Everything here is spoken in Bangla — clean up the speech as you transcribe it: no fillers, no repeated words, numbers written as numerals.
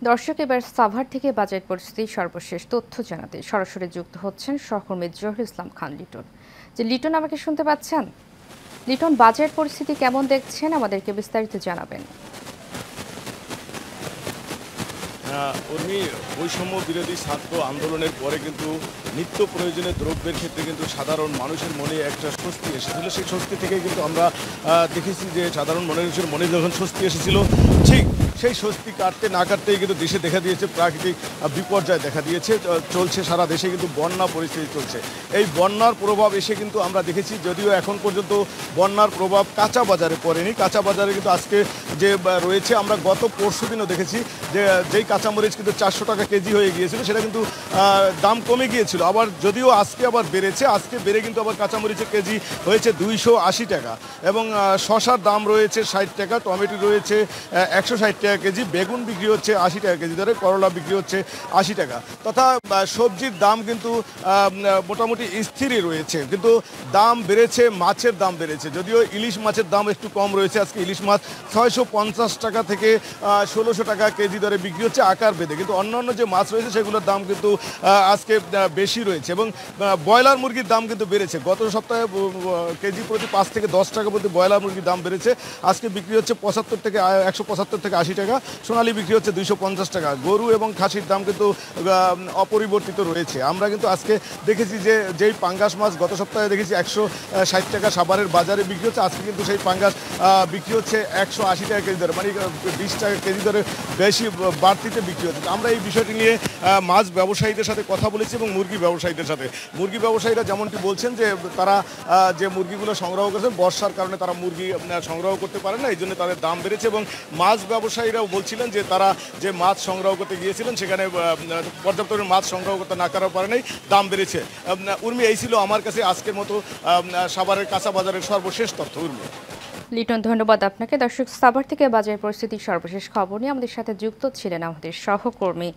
দর্শক, এবার সাভার থেকে বাজেট পরিস্থিতির সর্বশেষ তথ্য জানাতে সরাসরি যুক্ত হচ্ছেন সহকর্মী জহিরুল ইসলাম খান লিটন। লিটন, আমাকে শুনতে পাচ্ছেন? লিটন, বাজেট পরিস্থিতি কেমন দেখছেন, আমাদেরকে বিস্তারিত জানাবেন। উর্মি, বৈষম্য বিরোধী ছাত্র আন্দোলনের পরে কিন্তু নিত্য প্রয়োজনীয় দ্রব্যের ক্ষেত্রে কিন্তু সাধারণ মানুষের মনে একটা স্বস্তি এসেছিল। সেই স্বস্তি থেকে কিন্তু আমরা দেখেছি যে সাধারণ মানুষের মনে যখন স্বস্তি এসেছিল, ঠিক সেই স্বস্তি কাটতে না কাটতেই কিন্তু দেশে দেখা দিয়েছে প্রাকৃতিক বিপর্যয় দেখা দিয়েছে। চলছে সারা দেশে কিন্তু বন্যা পরিস্থিতি চলছে। এই বন্যার প্রভাব এসে কিন্তু আমরা দেখেছি, যদিও এখন পর্যন্ত বন্যার প্রভাব কাঁচা বাজারে পড়েনি। কাঁচা বাজারে কিন্তু আজকে যে রয়েছে, আমরা গত পরশু দিনও দেখেছি যে যেই কাঁচামরিচ কিন্তু 400 টাকা কেজি হয়ে গিয়েছিল, সেটা কিন্তু দাম কমে গিয়েছিল। আবার যদিও আজকে আবার বেড়েছে, আজকে বেড়ে কিন্তু আবার কাঁচামরিচের কেজি হয়েছে 280 টাকা, এবং শশার দাম রয়েছে 60 টাকা, টমেটো রয়েছে 160 টাকা কেজি, বেগুন বিক্রি হচ্ছে 80 টাকা কেজি ধরে, করলা বিক্রি হচ্ছে 80 টাকা। তথা সবজির দাম কিন্তু মোটামুটি স্থিরই রয়েছে, কিন্তু দাম বেড়েছে, মাছের দাম বেড়েছে। যদিও ইলিশ মাছের দাম একটু কম রয়েছে, আজকে ইলিশ মাছ 650 টাকা থেকে 1600 টাকা কেজি দরে বিক্রি হচ্ছে আকার বেঁধে, কিন্তু অন্যান্য যে মাছ রয়েছে সেগুলোর দাম কিন্তু আজকে বেশি রয়েছে। এবং ব্রয়লার মুরগির দাম কিন্তু বেড়েছে। গত সপ্তাহে কেজি প্রতি 5 থেকে 10 টাকা প্রতি ব্রয়লার মুরগির দাম বেড়েছে। আজকে বিক্রি হচ্ছে 175 থেকে 80 টাকা, সোনালী বিক্রি হচ্ছে 250 টাকা। গরু এবং খাসির দাম কিন্তু অপরিবর্তিত রয়েছে। আমরা কিন্তু আজকে দেখেছি যে যেই পাঙ্গাস মাছ গত সপ্তাহে দেখেছি 160 টাকা সাভারের বাজারে বিক্রি হচ্ছে, আজকে কিন্তু সেই পাঙ্গাস বিক্রি হচ্ছে 180 টাকা কেজি দরে, মানে 20 টাকা কেজি দরে বেশি বাড়তিতে বিক্রি হচ্ছে। আমরা এই বিষয়টি নিয়ে মাছ ব্যবসায়ীদের সাথে কথা বলেছি এবং মুরগি ব্যবসায়ীদের সাথে। মুরগি ব্যবসায়ীরা যেমনটি বলছেন যে তারা যে মুরগিগুলো সংগ্রহ করেছেন, বর্ষার কারণে তারা মুরগি সংগ্রহ করতে পারেন না, এই জন্য তাদের দাম বেড়েছে। এবং মাছ ব্যবসায়ীরাও বলছিলেন যে তারা যে মাছ সংগ্রহ করতে গিয়েছিলেন, সেখানে পর্যাপ্ত মাছ সংগ্রহ করতে না করার কারণেই দাম বেড়েছে। উর্মি, এই ছিল আমার কাছে আজকের মতো সাভারের কাঁচা বাজারের সর্বশেষ তথ্য। উর্মি। লিটন, ধন্যবাদ আপনাকে। দর্শক, সাভার থেকে বাজার পরিস্থিতির সর্বশেষ খবর নিয়ে আমাদের সাথে যুক্ত ছিলেন আমাদের সহকর্মী